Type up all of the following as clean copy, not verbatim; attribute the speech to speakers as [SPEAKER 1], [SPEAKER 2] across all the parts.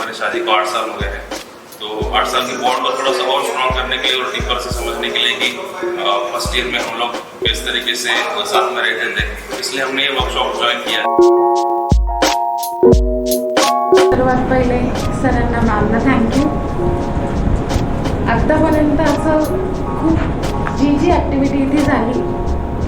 [SPEAKER 1] हमारे शादी को 8 साल हो गए हैं। तो 8 साल की बॉन्ड को थोड़ा सा और स्ट्रॉन्ग करने के लिए और डीपर से समझने के लिए कि फर्स्ट ईयर में हम लोग किस तरीके से साथ में रहते थे, इसलिए हमने ये वर्कशॉप ज्वाइन किया।
[SPEAKER 2] सर्वात पहिले सरांना मॅमना थँक्यू। आत्तापर्यंत असं खूप जी ॲक्टिव्हिटी इथे झाली,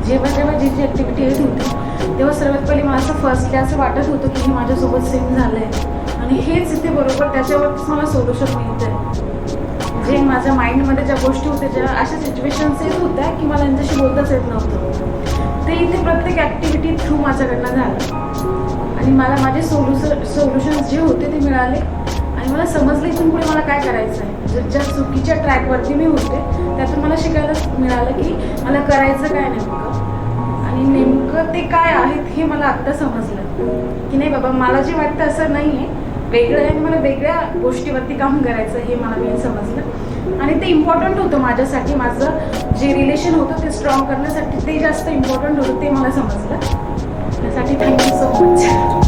[SPEAKER 2] जेव्हा जी ॲक्टिव्हिटी येत होती तेव्हा सर्वात पहिले मला असं फर्स्टली असं वाटत होतं की हे माझ्यासोबत सेम झालं आहे आणि हेच इथे बरोबर त्याच्यावरच मला सोल्युशन मिळतं आहे। जे माझ्या माइंडमध्ये ज्या गोष्टी होत्या, ज्या अशा सिच्युएशन्स येत होत्या की मला यांच्याशी बोलताच येत नव्हतं, ते इथे प्रत्येक ॲक्टिव्हिटी थ्रू माझ्याकडनं झालं आणि मला माझे सोल्युशन्स जे होते ते मिळाले आणि मला समजलं इथून पुढे मला काय करायचं आहे। ज्या चुकीच्या ट्रॅकवरती मी होते त्यातून मला शिकायला मिळालं की मला करायचं काय नेमकं आणि नेमकं ते काय आहेत हे मला आत्ता समजलं की नाही बाबा, मला जे वाटतं असं नाही आहे, वेगळं आहे आणि मला वेगळ्या गोष्टीवरती काम करायचं हे मला मी समजलं आणि ते इम्पॉर्टंट होतं माझ्यासाठी। माझं जे रिलेशन होतं ते स्ट्रॉंग करण्यासाठी ते जास्त इम्पॉर्टंट होतं, ते मला समजलं। त्यासाठी थँक्यू सो मच।